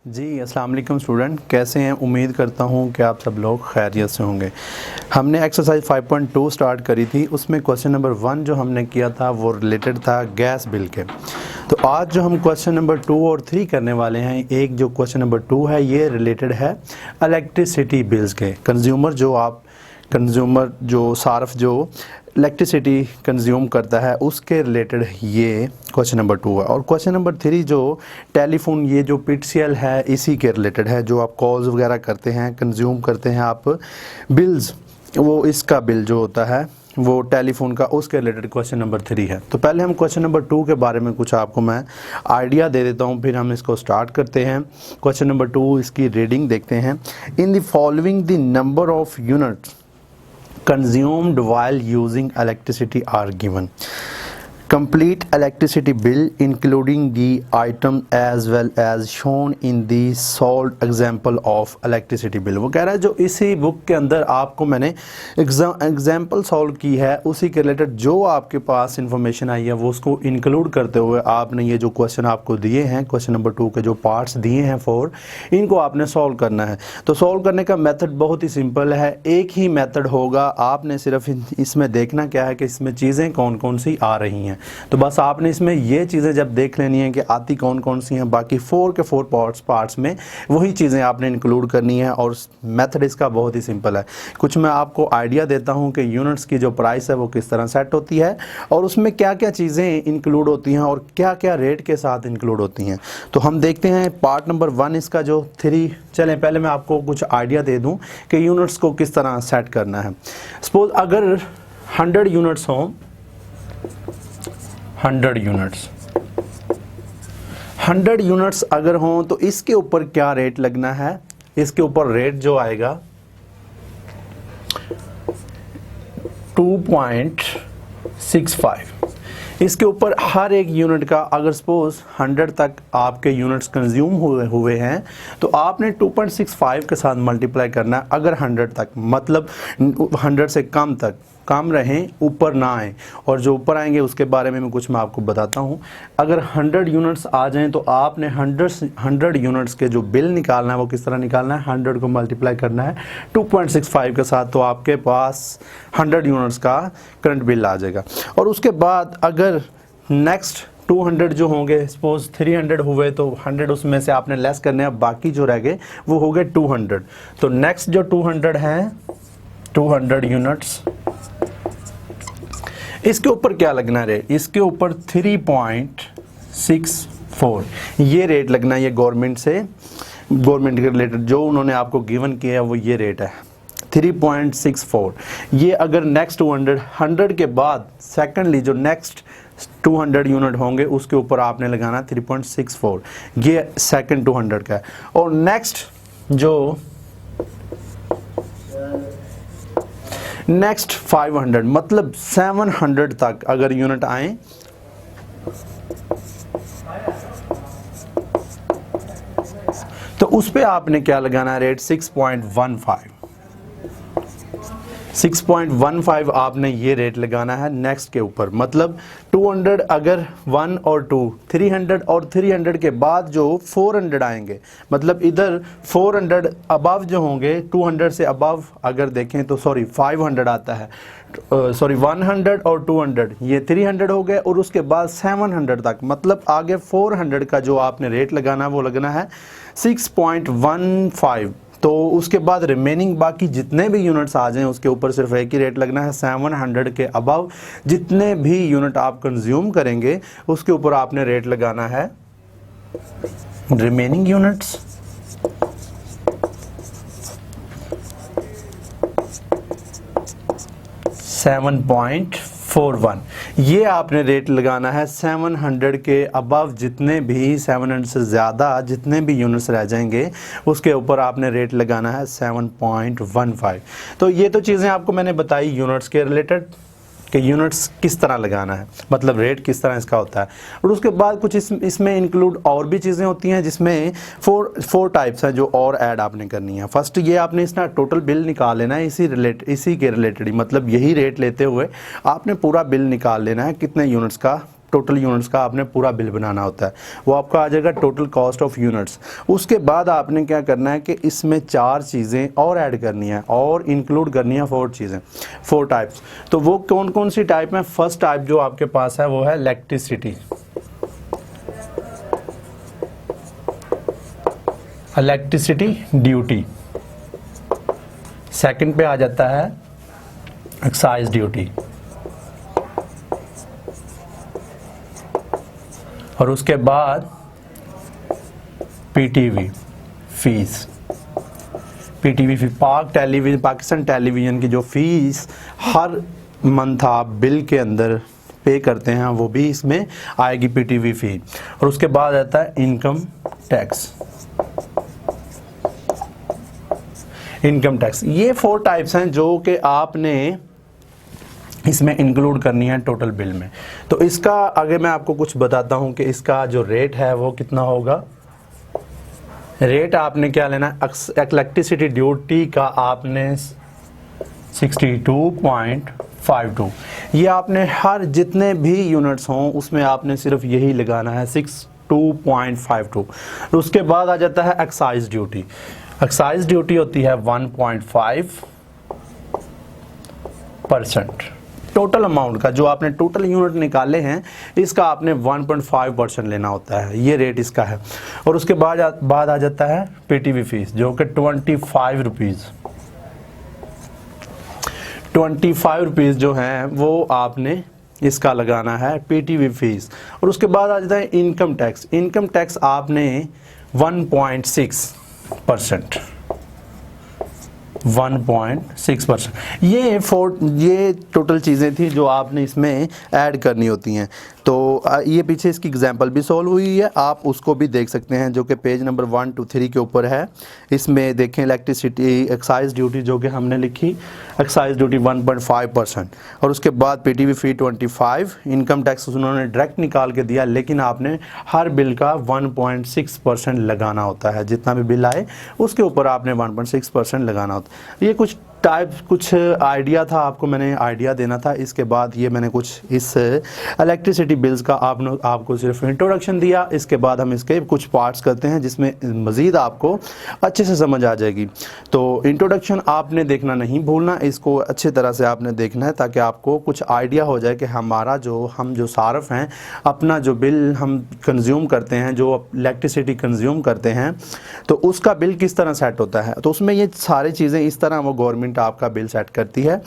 जी अस्सलाम वालेकुम स्टूडेंट, कैसे हैं? उम्मीद करता हूं कि आप सब लोग खैरियत से होंगे। हमने एक्सरसाइज 5.2 स्टार्ट करी थी, उसमें क्वेश्चन नंबर 1 जो हमने किया था वो रिलेटेड था गैस बिल के। तो आज जो हम क्वेश्चन नंबर 2 और 3 करने वाले हैं, एक जो क्वेश्चन नंबर 2 है ये रिलेटेड है इलेक्ट्रिसिटी बिल्स के। कंज्यूमर जो सार्फ जो इलेक्ट्रिसिटी कंज्यूम करता है उसके रिलेटेड ये क्वेश्चन नंबर 2 है। और क्वेश्चन नंबर 3 जो टेलीफोन, ये जो PTCL है इसी के रिलेटेड है, जो आप कॉल्स वगैरह करते हैं, कंज्यूम करते हैं आप बिल्स, वो इसका बिल जो होता है वो टेलीफोन का, उसके रिलेटेड क्वेश्चन नंबर 3 है। तो पहले हम क्वेश्चन नंबर 2 के बारे में कुछ आपको मैं आइडिया दे देता हूँ, फिर हम इसको स्टार्ट करते हैं। क्वेश्चन नंबर 2 इसकी रीडिंग देखते हैं। In the following the number of units consumed while using electricity are given. Complete electricity bill including the item as well as shown in the solved example of electricity bill। वो कह रहा है जो इसी book के अंदर आपको मैंने एग्जाम्पल सॉल्व की है उसी के रिलेटेड जो आपके पास इंफॉर्मेशन आई है वो उसको इंक्लूड करते हुए आपने ये जो क्वेश्चन आपको दिए हैं, क्वेश्चन नंबर 2 के जो पार्ट्स दिए हैं 4, इनको आपने सॉल्व करना है। तो सॉल्व करने का मेथड बहुत ही सिंपल है, एक ही मेथड होगा। आपने सिर्फ इसमें देखना क्या है कि इसमें चीज़ें कौन कौन सी आ रही हैं। तो बस आपने इसमें ये चीज़ें जब देख लेनी है कि आती कौन कौन सी हैं, बाकी 4 के 4 पार्ट्स में वही चीज़ें आपने इंक्लूड करनी है। और मेथड इसका बहुत ही सिंपल है। कुछ मैं आपको आइडिया देता हूँ कि यूनिट्स की जो प्राइस है वो किस तरह सेट होती है और उसमें क्या क्या चीज़ें इंक्लूड होती हैं और क्या क्या रेट के साथ इंक्लूड होती हैं। तो हम देखते हैं पार्ट नंबर 1 इसका जो 3। चलें पहले मैं आपको कुछ आइडिया दे दूँ कि यूनिट्स को किस तरह सेट करना है। सपोज अगर 100 यूनिट्स हों, 100 यूनिट्स अगर हों तो इसके ऊपर क्या रेट लगना है। इसके ऊपर रेट जो आएगा 2.65। इसके ऊपर हर एक यूनिट का, अगर सपोज 100 तक आपके यूनिट्स कंज्यूम हुए हैं तो आपने 2.65 के साथ मल्टीप्लाई करना है। अगर 100 तक मतलब 100 से कम तक, कम रहें, ऊपर ना आए। और जो ऊपर आएंगे उसके बारे में कुछ मैं आपको बताता हूँ। अगर 100 यूनिट्स आ जाएं तो आपने 100 यूनिट्स के जो बिल निकालना है वो किस तरह निकालना है, 100 को मल्टीप्लाई करना है 2.65 के साथ, तो आपके पास 100 यूनिट्स का करंट बिल आ जाएगा। और उसके बाद अगर नेक्स्ट 200 जो होंगे, सपोज 300 हुए तो 100 उसमें से आपने लेस करने हैं, बाकी जो रह गए वो हो गए 200। तो नेक्स्ट जो 200 है, 200 यूनिट्स, इसके ऊपर क्या लगना है रेट, इसके ऊपर 3.64 ये रेट लगना है। ये गवर्नमेंट के रिलेटेड जो उन्होंने आपको गिवन किया है वो ये रेट है 3.64। ये अगर नेक्स्ट 100 के बाद सेकेंडली जो नेक्स्ट 200 यूनिट होंगे उसके ऊपर आपने लगाना 3.64, ये सेकंड 200 का है। और नेक्स्ट 500 मतलब 700 तक अगर यूनिट आए तो उस पे आपने क्या लगाना है रेट 6.15 आपने ये रेट लगाना है नेक्स्ट के ऊपर। मतलब 200 अगर 1 और 2, 300 और 300 के बाद जो 400 आएंगे, मतलब इधर 400 अबव जो होंगे, 200 से अबव अगर देखें तो 500 आता है, 100 और 200 ये 300 हो गए। और उसके बाद 700 तक मतलब आगे 400 का जो आपने रेट लगाना है वो लगना है 6.15। तो उसके बाद रिमेनिंग बाकी जितने भी यूनिट्स आ जाएं उसके ऊपर सिर्फ एक ही रेट लगना है 700 के अबव। जितने भी यूनिट आप कंज्यूम करेंगे उसके ऊपर आपने रेट लगाना है रिमेनिंग यूनिट्स। .41 ये आपने रेट लगाना है 700 के अबव। जितने भी 700 से ज़्यादा जितने भी यूनिट्स रह जाएंगे उसके ऊपर आपने रेट लगाना है 7.15। तो ये तो चीज़ें आपको मैंने बताई यूनिट्स के रिलेटेड कि यूनिट्स किस तरह लगाना है, मतलब रेट किस तरह इसका होता है। और उसके बाद कुछ इसमें इंक्लूड और भी चीज़ें होती हैं जिसमें 4 टाइप्स हैं जो और ऐड आपने करनी है। फर्स्ट ये आपने इसका टोटल बिल निकाल लेना है इसी के रिलेटेड ही, मतलब यही रेट लेते हुए आपने पूरा बिल निकाल लेना है कितने यूनिट्स का टोटल यूनिट्स का आपने पूरा बिल बनाना होता है, वो आपका आ जाएगा टोटल कॉस्ट ऑफ यूनिट्स। उसके बाद आपने क्या करना है कि इसमें 4 चीज़ें और ऐड करनी है और इंक्लूड करनी है 4 चीज़ें, 4 टाइप्स। तो वो कौन कौन सी टाइप है? फर्स्ट टाइप जो आपके पास है वो है इलेक्ट्रिसिटी, इलेक्ट्रिसिटी ड्यूटी। सेकंड पे आ जाता है एक्साइज ड्यूटी, और उसके बाद पीटीवी फीस। पीटीवी फी पाकिस्तान टेलीविज़न की जो फीस हर मंथ आप बिल के अंदर पे करते हैं वो भी इसमें आएगी, पीटीवी फी। और उसके बाद आता है इनकम टैक्स। इनकम टैक्स, ये 4 टाइप्स हैं जो कि आपने इसमें इंक्लूड करनी है टोटल बिल में। तो इसका आगे मैं आपको कुछ बताता हूं कि इसका जो रेट है वो कितना होगा। रेट आपने क्या लेना है, इलेक्ट्रिसिटी ड्यूटी का आपने 62.52, ये आपने हर जितने भी यूनिट्स हों उसमें आपने सिर्फ यही लगाना है 62.52। उसके बाद आ जाता है एक्साइज ड्यूटी। एक्साइज ड्यूटी होती है 1.5% टोटल अमाउंट का, जो आपने टोटल यूनिट निकाले हैं इसका आपने 1.5% लेना होता है, ये रेट इसका है। और उसके बाद आ जाता है पीटीवी फीस जो कि 25 रुपीज़, 25 रुपीज़ जो है वो आपने इसका लगाना है पीटीवी फीस। और उसके बाद आ जाता है इनकम टैक्स। इनकम टैक्स आपने 1.6%, 1.6%। ये टोटल चीज़ें थी जो आपने इसमें ऐड करनी होती हैं। तो ये पीछे इसकी एग्जांपल भी सॉल्व हुई है, आप उसको भी देख सकते हैं जो कि पेज नंबर 1 to 3 के ऊपर है। इसमें देखें इलेक्ट्रिसिटी एक्साइज ड्यूटी जो कि हमने लिखी, एक्साइज ड्यूटी 1.5%, और उसके बाद पीटीवी फी 25, इनकम टैक्स उन्होंने डायरेक्ट निकाल के दिया, लेकिन आपने हर बिल का 1.6% लगाना होता है। जितना भी बिल आए उसके ऊपर आपने 1.6% लगाना होता है। ये कुछ आइडिया था, आपको मैंने आइडिया देना था। इसके बाद ये मैंने कुछ इस इलेक्ट्रिसिटी बिल्स का आपको सिर्फ इंट्रोडक्शन दिया। इसके बाद हम इसके कुछ पार्ट्स करते हैं जिसमें मज़ीद आपको अच्छे से समझ आ जाएगी। तो इंट्रोडक्शन आपने देखना नहीं भूलना, इसको अच्छे तरह से आपने देखना है ताकि आपको कुछ आइडिया हो जाए कि हम जो सार्फ हैं, अपना जो बिल हम कंज्यूम करते हैं, जो इलेक्ट्रिसिटी कंज्यूम करते हैं, तो उसका बिल किस तरह सेट होता है। तो उसमें ये सारी चीज़ें इस तरह वो गवर्नमेंट आपका बिल सेट करती है।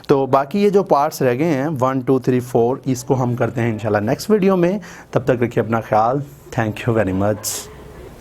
तो बाकी ये जो पार्ट्स रह गए हैं 1 2 3 4, इसको हम करते हैं इंशाल्लाह नेक्स्ट वीडियो में। तब तक रखिए अपना ख्याल। थैंक यू वेरी मच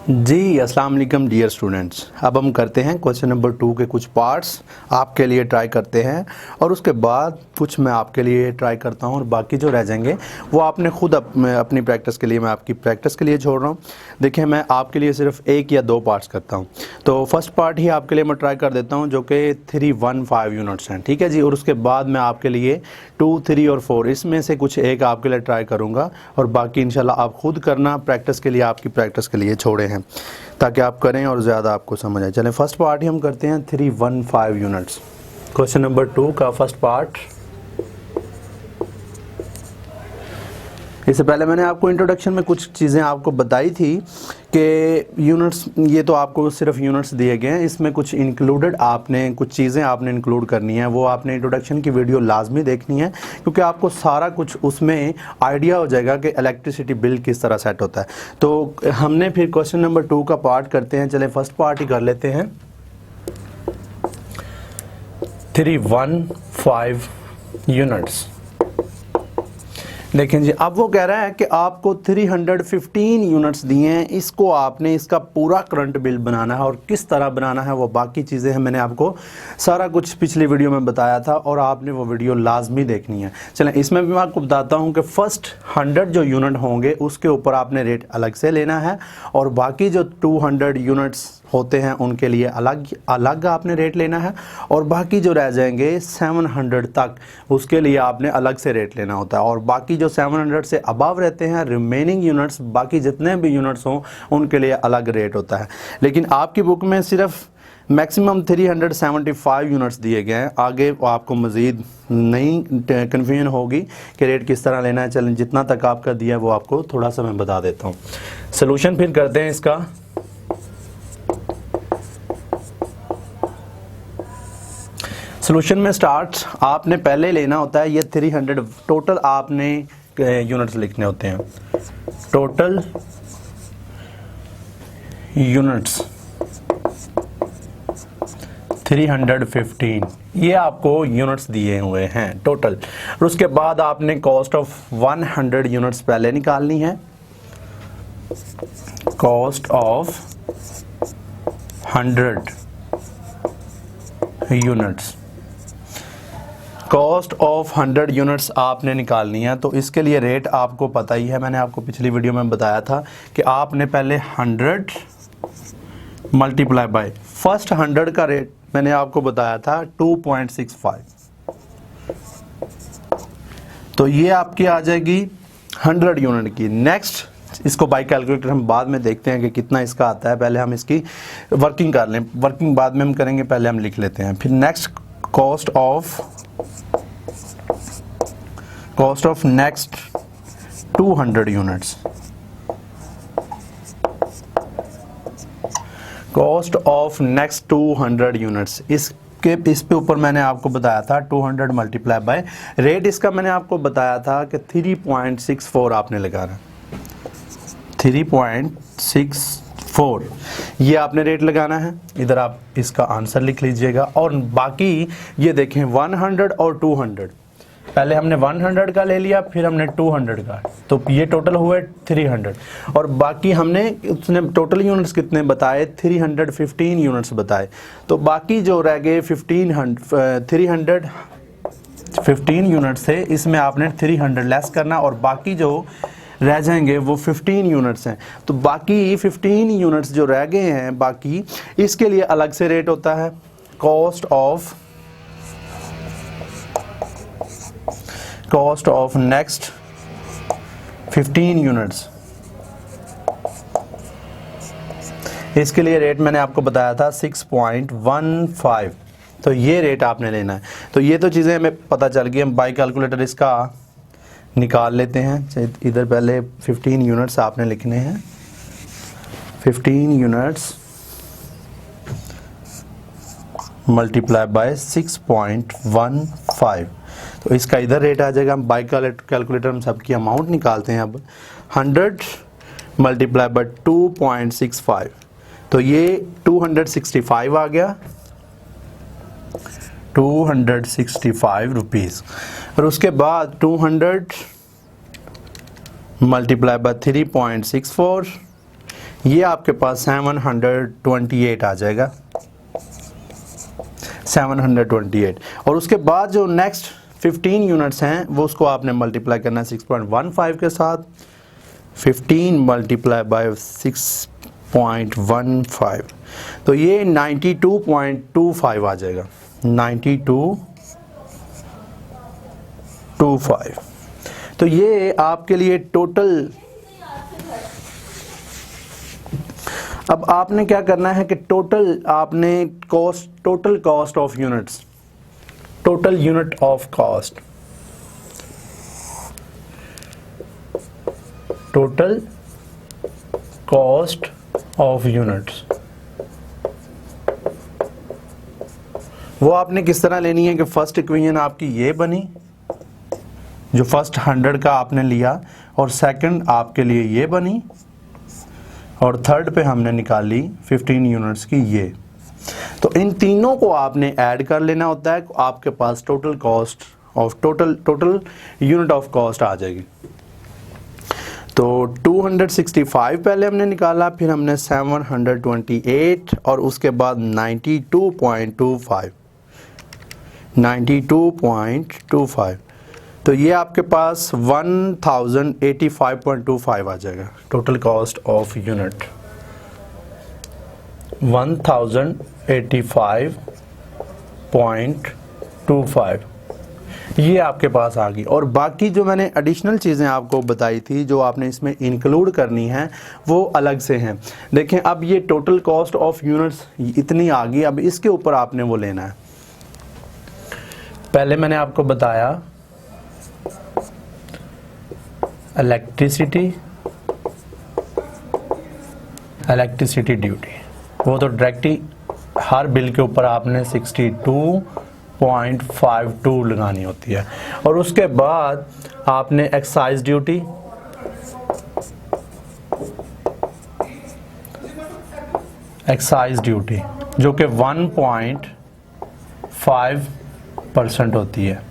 जी। अस्सलाम वालेकुम डियर स्टूडेंट्स, अब हम करते हैं क्वेश्चन नंबर 2 के कुछ पार्ट्स आपके लिए ट्राई करते हैं, और उसके बाद कुछ मैं आपके लिए ट्राई करता हूं, और बाकी जो रह जाएंगे वो आपने खुद अपनी प्रैक्टिस के लिए, मैं आपकी प्रैक्टिस के लिए छोड़ रहा हूं। देखिए मैं आपके लिए सिर्फ 1 या 2 पार्ट्स करता हूं। तो फर्स्ट पार्ट ही आपके लिए मैं ट्राई कर देता हूँ जो कि 315 यूनिट्स हैं, ठीक है जी। और उसके बाद मैं आपके लिए 2 3 और 4 इसमें से कुछ एक आपके लिए ट्राई करूँगा, और बाकी इंशाल्लाह आप खुद करना, प्रैक्टिस के लिए, आपकी प्रैक्टिस के लिए छोड़े हैं ताकि आप करें और ज़्यादा आपको समझ आए। चलें फर्स्ट पार्ट ही हम करते हैं 315 यूनिट्स। क्वेश्चन नंबर 2 का फर्स्ट पार्ट। इससे पहले मैंने आपको इंट्रोडक्शन में कुछ चीज़ें आपको बताई थी कि यूनिट्स, ये तो आपको सिर्फ यूनिट्स दिए गए हैं, इसमें कुछ इंक्लूडेड आपने कुछ चीज़ें आपने इंक्लूड करनी है, वो आपने इंट्रोडक्शन की वीडियो लाजमी देखनी है, क्योंकि आपको सारा कुछ उसमें आइडिया हो जाएगा कि इलेक्ट्रिसिटी बिल किस तरह सेट होता है। तो हमने फिर क्वेश्चन नंबर 2 का पार्ट करते हैं। चले फर्स्ट पार्ट ही कर लेते हैं। 315 यूनिट्स। देखें जी, अब वो कह रहा है कि आपको 315 यूनिट्स दिए हैं, इसको आपने इसका पूरा करंट बिल बनाना है, और किस तरह बनाना है वो बाकी चीज़ें हैं, मैंने आपको सारा कुछ पिछली वीडियो में बताया था, और आपने वो वीडियो लाजमी देखनी है। चलें इसमें भी मैं आपको बताता हूँ कि फर्स्ट 100 जो यूनिट होंगे उसके ऊपर आपने रेट अलग से लेना है, और बाकी जो 200 यूनिट्स होते हैं उनके लिए अलग आपने रेट लेना है, और बाकी जो रह जाएंगे 700 तक उसके लिए आपने अलग से रेट लेना होता है, और बाकी जो 700 से अबव रहते हैं रिमेनिंग यूनिट्स, बाकी जितने भी यूनिट्स हों उनके लिए अलग रेट होता है। लेकिन आपकी बुक में सिर्फ मैक्सिमम 375 यूनिट्स दिए गए हैं। आगे आपको मज़ीद नहीं कन्फ्यूजन होगी कि रेट किस तरह लेना है। चलें, जितना तक आपका दिया है वो आपको थोड़ा सा मैं बता देता हूँ। सोल्यूशन फिर करते हैं इसका। सोल्यूशन में स्टार्ट आपने पहले लेना होता है ये 300 टोटल आपने यूनिट्स लिखने होते हैं। टोटल यूनिट्स 315, ये आपको यूनिट्स दिए हुए हैं टोटल। और उसके बाद आपने कॉस्ट ऑफ 100 यूनिट्स पहले निकालनी है। Cost of 100 units, cost of 100 units आपने निकालनी है। तो इसके लिए रेट आपको पता ही है, मैंने आपको पिछली वीडियो में बताया था कि आपने पहले 100 मल्टीप्लाई बाय फर्स्ट 100 का रेट मैंने आपको बताया था 2.65। तो ये आपकी आ जाएगी 100 यूनिट की। नेक्स्ट इसको बाई कैलकुलेटर हम बाद में देखते हैं कि कितना इसका आता है। पहले हम इसकी वर्किंग कर लें, वर्किंग बाद में हम करेंगे, पहले हम लिख लेते हैं। फिर next cost of next 200 units, cost of next 200 units. इस पे ऊपर मैंने आपको बताया था 200 मल्टीप्लाई बाय रेट इसका मैंने आपको बताया था कि 3.64 आपने लगाना। 3.64 ये आपने रेट लगाना है। इधर आप इसका आंसर लिख लीजिएगा। और बाकी ये देखें 100 और 200, पहले हमने 100 का ले लिया, फिर हमने 200 का, तो ये टोटल हुए 300। और बाकी हमने उसने टोटल यूनिट्स कितने बताए, 315 यूनिट्स बताए। तो बाकी जो रह गए 315 यूनिट्स थे, इसमें आपने 300 लेस करना और बाकी जो रह जाएंगे वो 15 यूनिट्स हैं। तो बाकी 15 यूनिट्स जो रह गए हैं बाकी, इसके लिए अलग से रेट होता है। कॉस्ट ऑफ नेक्स्ट 15 यूनिट्स, इसके लिए रेट मैंने आपको बताया था 6.15। तो ये रेट आपने लेना है। तो ये तो चीज़ें हमें पता चल गई। हम बाई कैलकुलेटर इसका निकाल लेते हैं। इधर पहले 15 यूनिट्स आपने लिखने हैं। 15 यूनिट्स मल्टीप्लाई बाय 6.15, तो इसका इधर रेट आ जाएगा। हम बाई कैलकुलेटर हम सबकी अमाउंट निकालते हैं। अब 100 मल्टीप्लाई बाय 2.65, तो ये 265 आ गया, 265 रुपीज़। और उसके बाद 200 मल्टीप्लाई बाय 3.64, ये आपके पास 728 आ जाएगा, 728। और उसके बाद जो नेक्स्ट 15 यूनिट्स हैं वो उसको आपने मल्टीप्लाई करना है 6.15 के साथ। 15 मल्टीप्लाई बाय 6.15, तो ये 92.25 आ जाएगा, 92.25। तो ये आपके लिए टोटल। अब आपने क्या करना है कि total cost of units, total unit of cost, total cost of units, वो आपने किस तरह लेनी है कि फर्स्ट इक्वेशन आपकी ये बनी, जो फर्स्ट 100 का आपने लिया, और सेकंड आपके लिए ये बनी, और थर्ड पे हमने निकाली 15 यूनिट्स की ये। तो इन तीनों को आपने ऐड कर लेना होता है, आपके पास total cost of total unit of cost आ जाएगी। तो 265 पहले हमने निकाला, फिर हमने 728 और उसके बाद 92.25, तो ये आपके पास 1085.25 आ जाएगा टोटल कॉस्ट ऑफ यूनिट, 1085.25। ये आपके पास आ गई। और बाकी जो मैंने एडिशनल चीज़ें आपको बताई थी जो आपने इसमें इंक्लूड करनी है वो अलग से हैं। देखें अब ये टोटल कॉस्ट ऑफ यूनिट्स इतनी आ गई, अब इसके ऊपर आपने वो लेना है। पहले मैंने आपको बताया इलेक्ट्रिसिटी ड्यूटी, वो तो डायरेक्ट ही हर बिल के ऊपर आपने 62.52 लगानी होती है। और उसके बाद आपने एक्साइज ड्यूटी, जो कि 1.5% होती है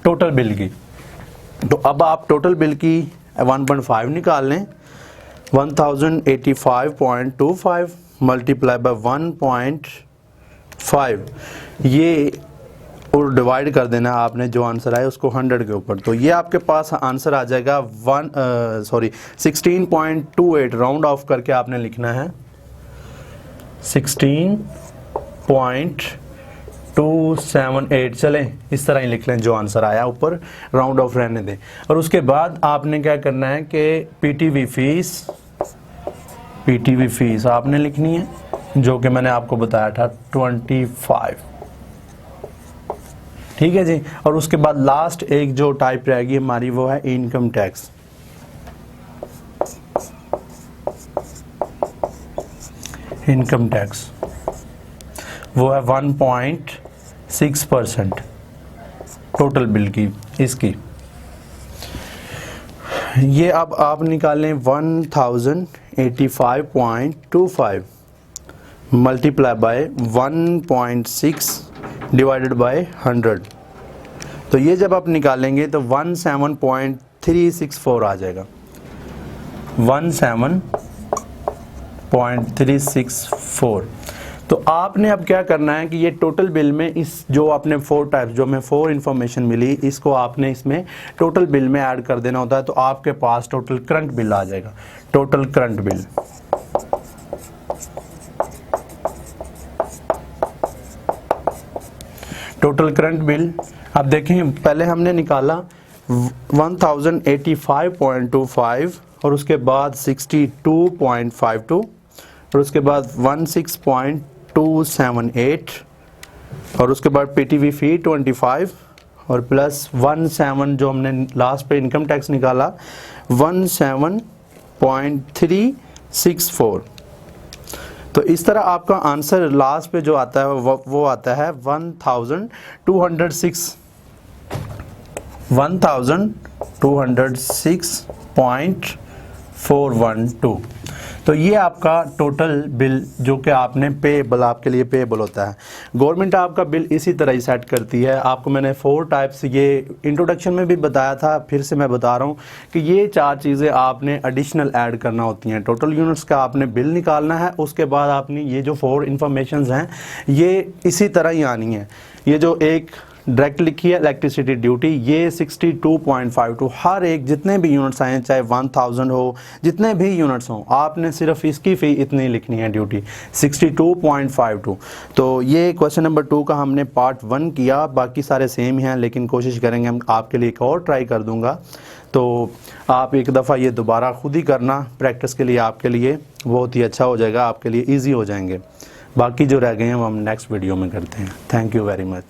टोटल बिल की। तो अब आप टोटल बिल की 1.5 निकाल लें, 1085.25 मल्टीप्लाई बाय 1.5, ये और डिवाइड कर देना आपने, जो आंसर आए उसको 100 के ऊपर। तो ये आपके पास आंसर आ जाएगा 16.28, राउंड ऑफ करके आपने लिखना है 16.278। चलें इस तरह ही लिख लें, जो आंसर आया ऊपर राउंड ऑफ रहने दें। और उसके बाद आपने क्या करना है कि पीटीवी फीस आपने लिखनी है, जो कि मैंने आपको बताया था 25। ठीक है जी। और उसके बाद लास्ट एक जो टाइप रहेगी हमारी वो है इनकम टैक्स। वो है 1.6% टोटल बिल की इसकी। ये अब आप निकालें 1085.25 मल्टीप्लाई बाय 1.6 डिवाइडेड बाय 100। तो ये जब आप निकालेंगे तो 17.364 आ जाएगा, 17.364। तो आपने अब क्या करना है कि ये टोटल बिल में इस जो आपने 4 टाइप्स जो हमें 4 इंफॉर्मेशन मिली, इसको आपने इसमें टोटल बिल में ऐड कर देना होता है। तो आपके पास टोटल करंट बिल आ जाएगा, total current bill. Total current bill अब देखें, पहले हमने निकाला 1085.25 और उसके बाद 62.52 और उसके बाद 16.278 और उसके बाद पीटीवी फी 25 और प्लस 17 जो हमने लास्ट पे इनकम टैक्स निकाला 17.364। तो इस तरह आपका आंसर लास्ट पे जो आता है वो आता है 1206.412। तो ये आपका टोटल बिल जो कि आपने पेएबल, आपके लिए पेएबल होता है। गवर्नमेंट आपका बिल इसी तरह ही सेट करती है। आपको मैंने 4 टाइप्स ये इंट्रोडक्शन में भी बताया था, फिर से मैं बता रहा हूँ कि ये 4 चीज़ें आपने एडिशनल ऐड करना होती हैं। टोटल यूनिट्स का आपने बिल निकालना है, उसके बाद आपने ये जो 4 इंफॉर्मेशंस हैं ये इसी तरह ही आनी है। ये जो एक डायरेक्ट लिखी है इलेक्ट्रिसिटी ड्यूटी, ये 62.52, हर एक जितने भी यूनिट्स आए चाहे 1000 हो, जितने भी यूनिट्स हों, आपने सिर्फ इसकी फ़ी इतनी लिखनी है ड्यूटी 62.52। तो ये क्वेश्चन नंबर 2 का हमने पार्ट 1 किया, बाकी सारे सेम हैं, लेकिन कोशिश करेंगे हम आपके लिए एक और ट्राई कर दूंगा। तो आप एक दफ़ा ये दोबारा खुद ही करना प्रैक्टिस के लिए, आपके लिए बहुत ही अच्छा हो जाएगा, आपके लिए ईजी हो जाएंगे। बाकी जो रह गए हैं वो हम नेक्स्ट वीडियो में करते हैं। Thank you very much.